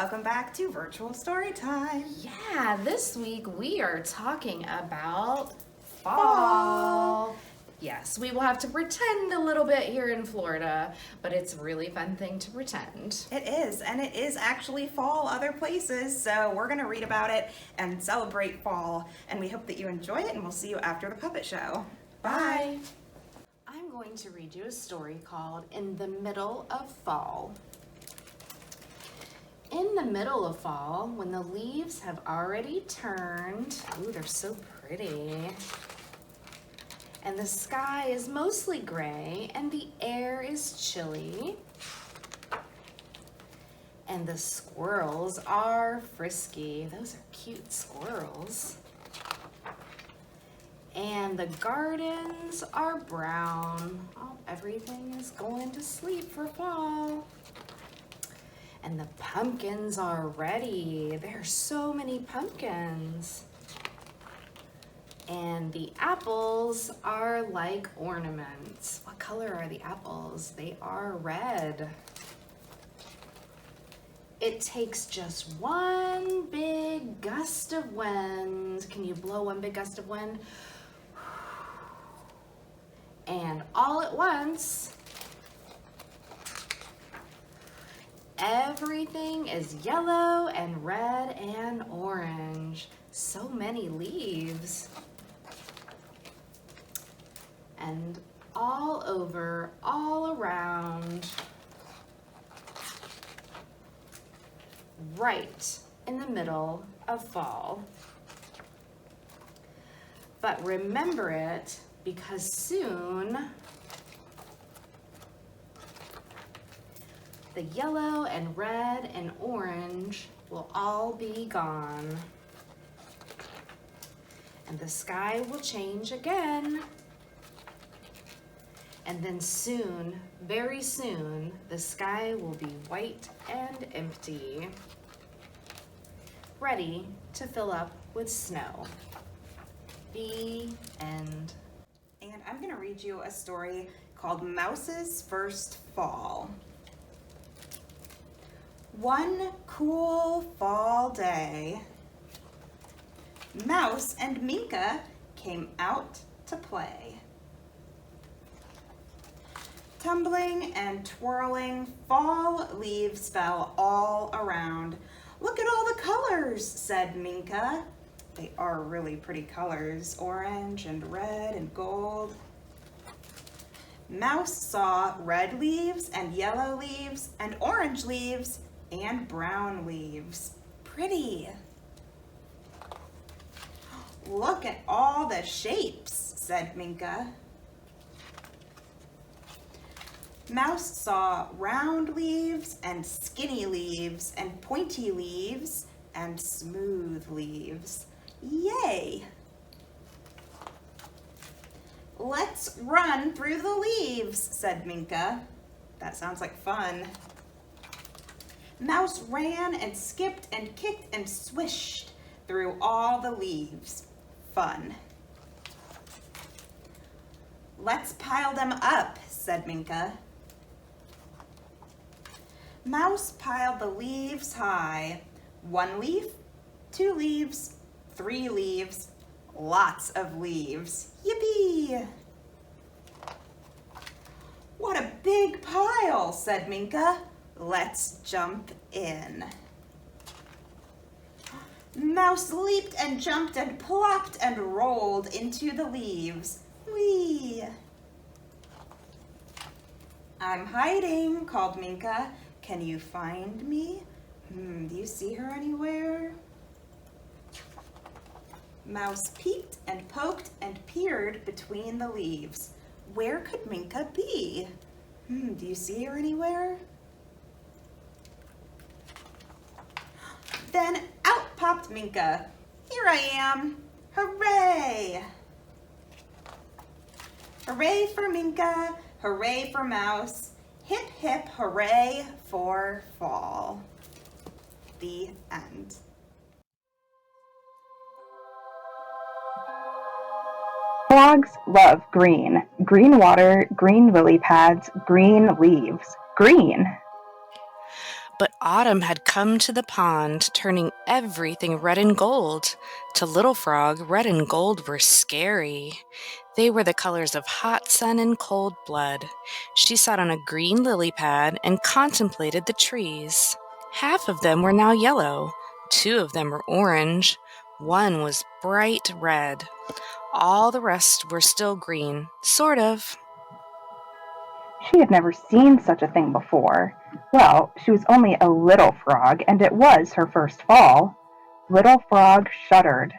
welcome back to Virtual Storytime. Yeah, this week we are talking about Fall. Yes, we will have to pretend a little bit here in Florida, but it's a really fun thing to pretend. It is, and it is actually fall other places, so we're going to read about it and celebrate fall, and we hope that you enjoy it, and we'll see you after the puppet show. Bye. I'm going to read you a story called In the Middle of Fall. In the middle of fall, when the leaves have already turned, ooh, they're so pretty, and the sky is mostly gray and the air is chilly, and the squirrels are frisky. Those are cute squirrels. And the gardens are brown. Oh, everything is going to sleep for fall. And the pumpkins are ready. There are so many pumpkins. And the apples are like ornaments. What color are the apples? They are red. It takes just one big gust of wind. Can you blow one big gust of wind? And all at once, everything is yellow and red and orange. So many leaves. And all over, all around, right in the middle of fall. But remember it, because soon the yellow and red and orange will all be gone. And the sky will change again. And then soon, very soon, the sky will be white and empty, ready to fill up with snow. The end. And I'm going to read you a story called Mouse's First Fall. One cool fall day, Mouse and Minka came out to play. Tumbling and twirling, fall leaves fell all around. "Look at all the colors," said Minka. They are really pretty colors, orange and red and gold. Mouse saw red leaves and yellow leaves and orange leaves and brown leaves. Pretty. "Look at all the shapes," said Minka. Mouse saw round leaves and skinny leaves and pointy leaves and smooth leaves. Yay! "Let's run through the leaves," said Minka. That sounds like fun. Mouse ran and skipped and kicked and swished through all the leaves. Fun. "Let's pile them up," said Minka. Mouse piled the leaves high. 1 leaf, 2 leaves, 3 leaves, lots of leaves. Yippee! "What a big pile," said Minka. "Let's jump in." Mouse leaped and jumped and plopped and rolled into the leaves. Whee! "I'm hiding," called Minka. "Can you find me? Do you see her anywhere?" Mouse peeked and poked and peered between the leaves. Where could Minka be? Do you see her anywhere? Then out popped Minka. "Here I am! Hooray!" Hooray for Minka, hooray for Mouse. Hip, hip, hooray for fall. The end. Frogs love green. Green water, green lily pads, green leaves. Green. But autumn had come to the pond, turning everything red and gold. To Little Frog, red and gold were scary. They were the colors of hot sun and cold blood. She sat on a green lily pad and contemplated the trees. Half of them were now yellow, 2 of them were orange, 1 was bright red. All the rest were still green, sort of. She had never seen such a thing before. Well, she was only a little frog, and it was her first fall. Little Frog shuddered.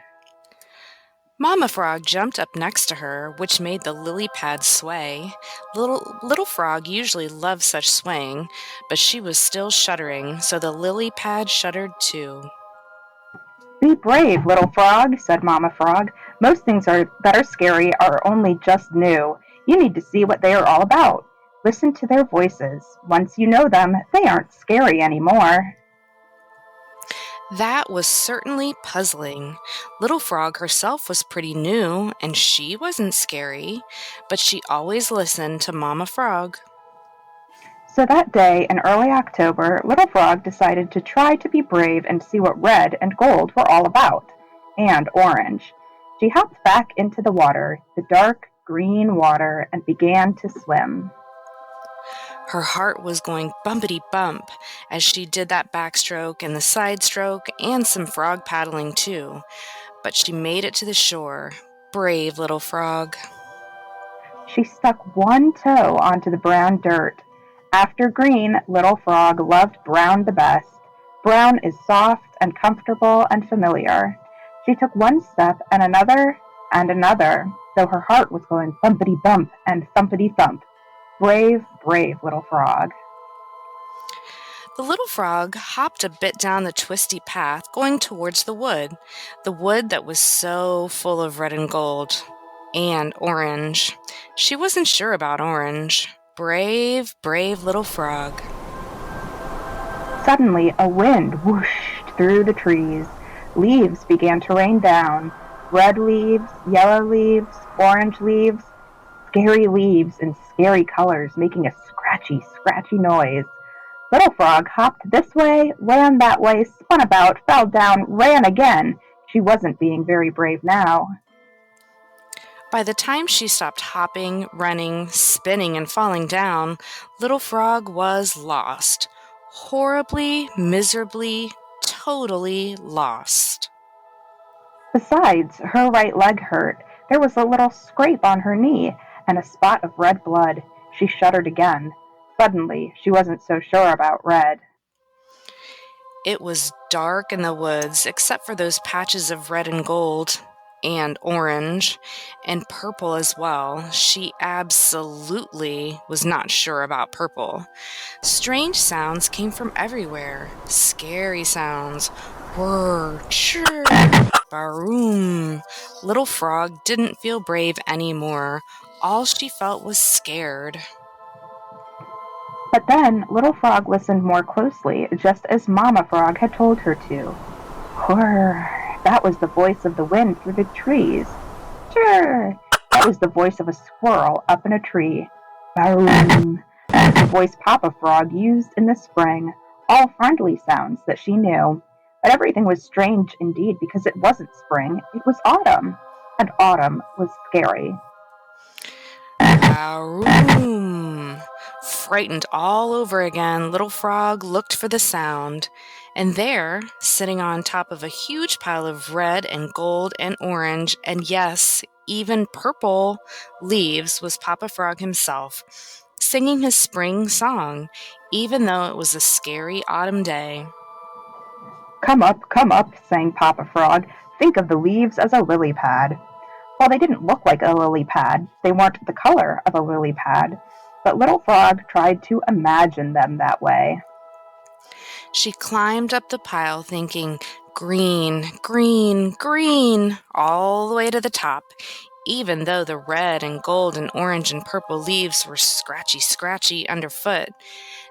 Mamma Frog jumped up next to her, which made the lily pad sway. Little Frog usually loves such swaying, but she was still shuddering, so the lily pad shuddered too. Be brave, Little Frog, said Mamma Frog. Most things that are scary are only just new. You need to see what they are all about. Listen to their voices. Once you know them, they aren't scary anymore. That was certainly puzzling. Little Frog herself was pretty new, and she wasn't scary, but she always listened to Mamma Frog. So that day in early October, Little Frog decided to try to be brave and see what red and gold were all about, and orange. She hopped back into the water, the dark green water, and began to swim. Her heart was going bumpity bump as she did that backstroke and the side stroke and some frog paddling too. But she made it to the shore. Brave little frog. She stuck one toe onto the brown dirt. After green, Little Frog loved brown the best. Brown is soft and comfortable and familiar. She took one step and another, though her heart was going bumpity bump and thumpity thump. Brave, brave Little Frog. The little frog hopped a bit down the twisty path going towards the wood that was so full of red and gold and orange. She wasn't sure about orange. Brave, brave little frog. Suddenly, a wind whooshed through the trees. Leaves began to rain down. Red leaves, yellow leaves, orange leaves, scary leaves in scary colors, making a scratchy, scratchy noise. Little Frog hopped this way, ran that way, spun about, fell down, ran again. She wasn't being very brave now. By the time she stopped hopping, running, spinning, and falling down, Little Frog was lost. Horribly, miserably, totally lost. Besides, her right leg hurt. There was a little scrape on her knee and a spot of red blood. She shuddered again. Suddenly, she wasn't so sure about red. It was dark in the woods, except for those patches of red and gold, and orange, and purple as well. She absolutely was not sure about purple. Strange sounds came from everywhere. Scary sounds. Whir, chirr, baroom. Little Frog didn't feel brave anymore. All she felt was scared. But then Little Frog listened more closely, just as Mamma Frog had told her to. Whirr! That was the voice of the wind through the trees. Chirr! That was the voice of a squirrel up in a tree. Baroom! That was the voice Papa Frog used in the spring. All friendly sounds that she knew. But everything was strange indeed because it wasn't spring, it was autumn. And autumn was scary. Baroom! Frightened all over again, Little Frog looked for the sound. And there, sitting on top of a huge pile of red and gold and orange, and yes, even purple leaves, was Papa Frog himself, singing his spring song, even though it was a scary autumn day. Come up, sang Papa Frog. Think of the leaves as a lily pad. Well, they didn't look like a lily pad. They weren't the color of a lily pad. But Little Frog tried to imagine them that way. She climbed up the pile thinking, green, green, green, all the way to the top, even though the red and gold and orange and purple leaves were scratchy, scratchy underfoot.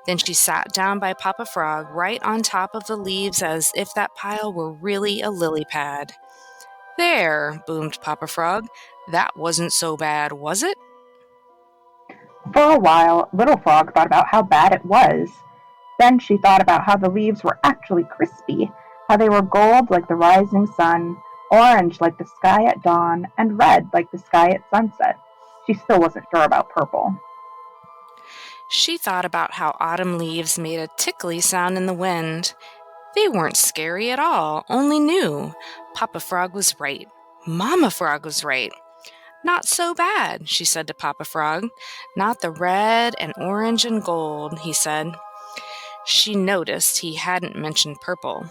Then she sat down by Papa Frog right on top of the leaves as if that pile were really a lily pad. There, boomed Papa Frog. That wasn't so bad, was it? For a while, Little Frog thought about how bad it was. Then she thought about how the leaves were actually crispy, how they were gold like the rising sun, orange like the sky at dawn, and red like the sky at sunset. She still wasn't sure about purple. She thought about how autumn leaves made a tickly sound in the wind. They weren't scary at all, only new. Papa Frog was right. Mama Frog was right. Not so bad, she said to Papa Frog. Not the red and orange and gold, he said. She noticed he hadn't mentioned purple.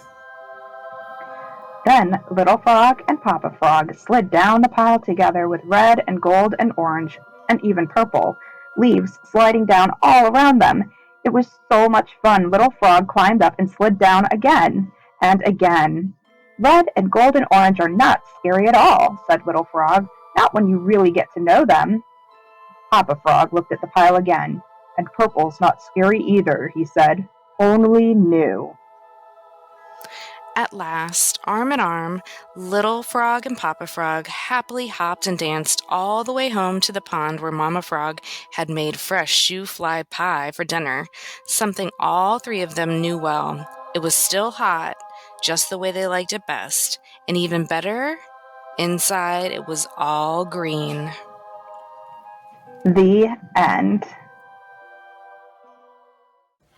Then Little Frog and Papa Frog slid down the pile together with red and gold and orange and even purple, leaves sliding down all around them. It was so much fun. Little Frog climbed up and slid down again and again. Red and gold and orange are not scary at all, said Little Frog. Not when you really get to know them. Papa Frog looked at the pile again. And purple's not scary either, he said. Only new. At last, arm in arm, Little Frog and Papa Frog happily hopped and danced all the way home to the pond where Mama Frog had made fresh shoe fly pie for dinner, something all three of them knew well. It was still hot, just the way they liked it best, and even better, inside it was all green. The end.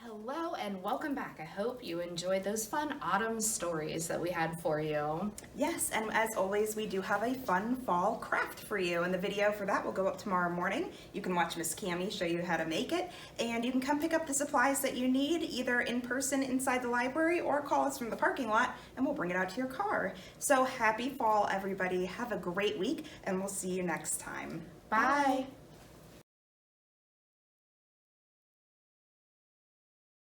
Hello and welcome back. I hope you enjoyed those fun autumn stories that we had for you. Yes, and as always, we do have a fun fall craft for you, and the video for that will go up tomorrow morning. You can watch Miss Cammie show you how to make it, and you can come pick up the supplies that you need either in person inside the library or call us from the parking lot, and we'll bring it out to your car. So happy fall, everybody. Have a great week, and we'll see you next time. Bye.